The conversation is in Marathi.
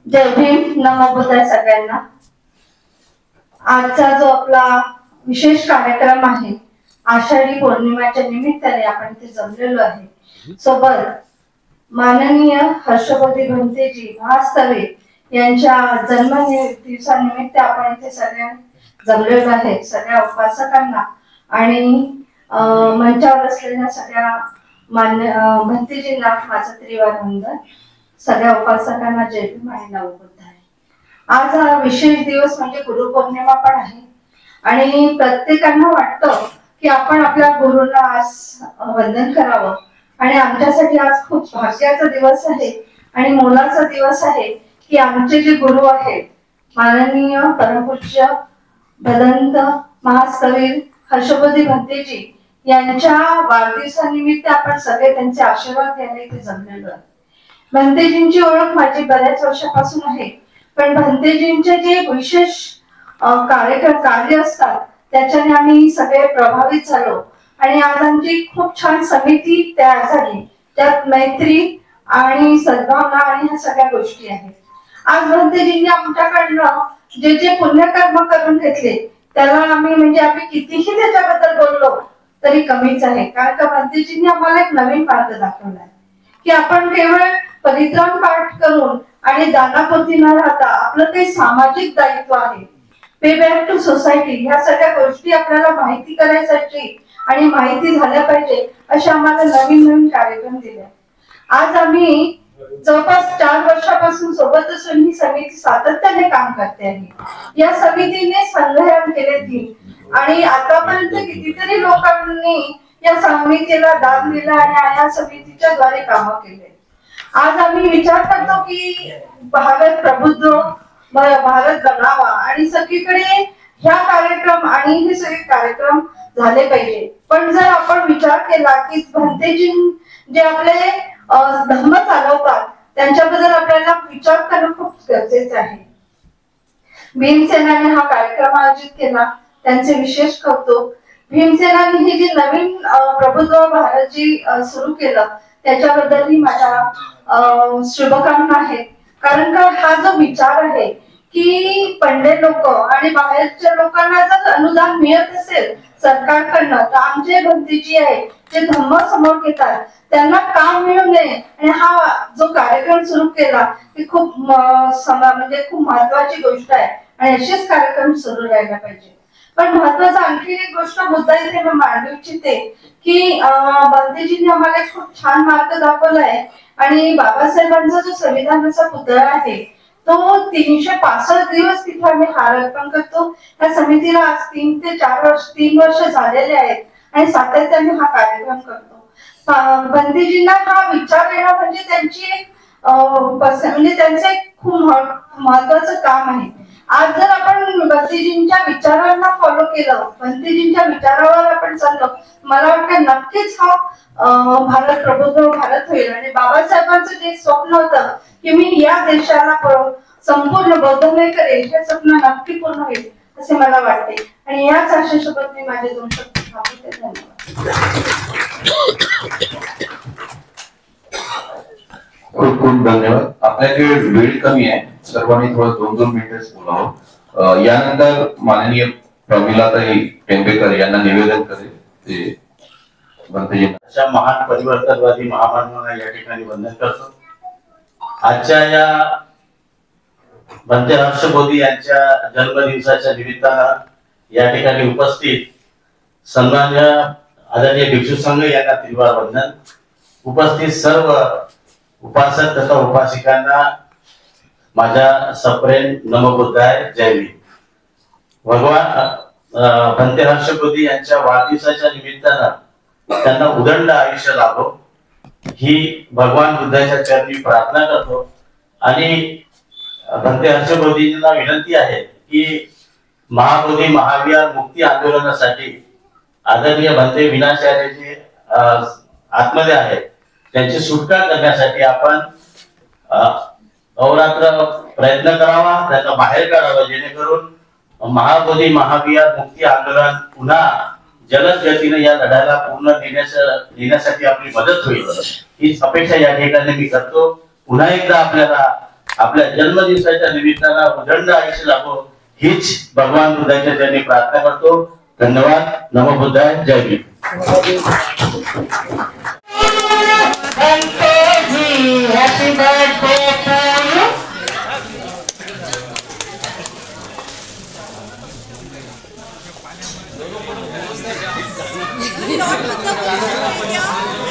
जय भीम, नमो बुद्धाय सगळ्यांना। आजचा जो आपला विशेष कार्यक्रम आहे, आषाढी पौर्णिमेच्या निमित्ताने आपण इथे जमलेलो आहे। सोबत माननीय हर्षवर्धी भंतेजी महास्तवे यांच्या जन्म दिवसानिमित्त आपण इथे सगळे जमलेलो आहे। सगळ्या उपासकांना आणि मंचावर असलेल्या सगळ्या मान्य भंतेजींना माझं त्रिवार वंदन। सगळ्या उपासकांना जय भीम आणि नमो बुद्धाय। आज हा विशेष दिवस म्हणजे गुरुपौर्णिमा पण आहे आणि प्रत्येकांना वाटतं की आपण आपल्या गुरुंना आज वंदन करावं आणि आमच्यासाठी आज खूप भाग्याचा दिवस आहे आणि मोलाचा दिवस आहे की आमचे जे गुरु आहेत माननीय परमपूज्य भदंत महास्थवीर हर्षवर्धी भंतेजी यांच्या वाढदिवसानिमित्त आपण सगळे त्यांचे आशीर्वाद घ्यायला इथे जमलेलो आहे। भंतेजींची ओळख माझी बऱ्याच वर्षापासून आहे, पण भंतेजींचे जे विशेष कार्य असतात त्याच्याने आम्ही सगळे प्रभावित झालो आणि आज आमची खूप छान समिती तयार झाली, त्यात मैत्री आणि सद्भावना आणि ह्या सगळ्या गोष्टी आहेत। आज भंतेजींनी आमच्याकडनं जे जे पुण्यकर्म करून घेतले त्याला आम्ही कितीही त्याच्याबद्दल बोललो तरी कमीच आहे, कारण का भंतेजींनी आम्हाला एक नवीन मार्ग दाखवलाय की आपण केवळ परित्राण पाठ करून आणि दानापोती न राहता आपलं काही सामाजिक दायित्व आहे, पे बॅक टू सोसायटी, ह्या सगळ्या गोष्टी आपल्याला माहिती करायसाठी आणि माहिती झाल्या पाहिजे अशा आम्हाला नवीन नवीन कार्यक्रम दिले। आज आम्ही जवळपास 4 वर्षापासून सोबत असून ही समिती सातत्याने काम करते आहे। या समितीने संघयन केले 3 आणि आतापर्यंत कितीतरी लोकांनी या समितीला दान दिलं आणि या समितीच्या द्वारे काम केले। आज आम्ही विचार करतो की भारत प्रबुद्ध भारत बनावा आणि सगळीकडे ह्या कार्यक्रम आणि हे सगळे कार्यक्रम झाले पाहिजे, पण जर आपण विचार केला की भंतेजी जे आपले धर्म चालवतात त्यांच्याबद्दल आपल्याला विचार करणं खूप गरजेचं आहे। भीमसेनाने हा कार्यक्रम आयोजित केला, त्यांचे विशेष कौतुक। भीमसेनाने ही जी नवीन प्रबुद्ध भारत जी सुरू केलं त्याच्याबद्दलही माझ्या शुभकामना आहेत, कारण का हा जो विचार आहे की पंडित लोक आणि बाहेरच्या लोकांना जर अनुदान मिळत असेल सरकारकडनं तर आमचे भंतेजी आहे जे धम्म समोर घेतात त्यांना काम मिळू नये आणि हा जो कार्यक्रम सुरू केला ती खूप खूप महत्वाची गोष्ट आहे आणि असेच कार्यक्रम सुरू राहायला पाहिजे। पण महत्वाचा आणखी एक गोष्ट मुद्दा इथे मी मांडू इच्छिते की भंतेजींनी आम्हाला खूप छान मार्ग दाखवलाय आणि बाबासाहेबांचा जो संविधानाचा पुतळा आहे तो 365 दिवस तिथे आम्ही हार अर्पण करतो। त्या समितीला आज 3 वर्ष झालेले आहेत आणि सातत्याने हा कार्यक्रम करतो। भंतेजींना हा विचार येणं म्हणजे त्यांचे खूप महत्वाचं काम आहे। आज जर आपण भंतेजींच्या विचारांना फॉलो केलं, भंतेजींच्या विचारावर आपण चाललो, मला वाटतं नक्कीच हा भारत प्रबुद्ध भारत होईल आणि बाबासाहेबांचं जे स्वप्न होतं की मी या देशाला संपूर्ण बौद्धमय करेल हे स्वप्न नक्की पूर्ण होईल असे मला वाटते आणि याच आशेसोबत मी माझे 2 शब्द थांबवते। धन्यवाद। खूप खूप धन्यवाद। आपल्याकडे वेळ कमी आहे, सर्वांनी थोडं 2-2 मिनिटेच बोलावं। यानंतर माननीय प्रमिलाताई टेंबेकर यांना निवेदन करेल ते भंतेजी। अशा महान परिवर्तनवादी महामानवांना या ठिकाणी वंदन करतो। आजच्या या भंते हर्षवर्धी यांच्या जन्मदिवसाच्या निमित्तानं या ठिकाणी उपस्थित सन्माननीय आदरणीय भिक्षू संघ यांना त्रिवार वंदन। उपस्थित सर्व उपासक तथा उपासिकांना माझ्या सप्रेम नमो बुद्धाय, जय भीम। भगवान भंते हर्षवर्धी यांच्या वाढदिवसाच्या निमित्तानं त्यांना उदंड आयुष्य लाभो ही भगवान बुद्धाच्या चरणी प्रार्थना करतो आणि भंते हर्षवर्धींना विनंती आहे की महाबोधी महाविहार मुक्ती आंदोलनासाठी आदरणीय भंते विनाचार्य जे आतमध्ये आहेत त्यांची सुटका करण्यासाठी आपण अहोरात्र प्रयत्न करावा, त्यांना बाहेर काढावा, जेणेकरून महाबोधी महाविहार मुक्ती आंदोलन पुन्हा जलद गतीने या लढ्याला पूर्ण नेण्यासाठी आपली मदत होईल हीच अपेक्षा या ठिकाणी मी करतो। पुन्हा एकदा आपल्याला आपल्या जन्मदिवसाच्या निमित्तानं उदंड आयुष्य लाभो हीच भगवान बुद्धाच्या चरणी प्रार्थना करतो. धन्यवाद. नमो बुद्धाय. जय Bhim. Happy birthday to you. Not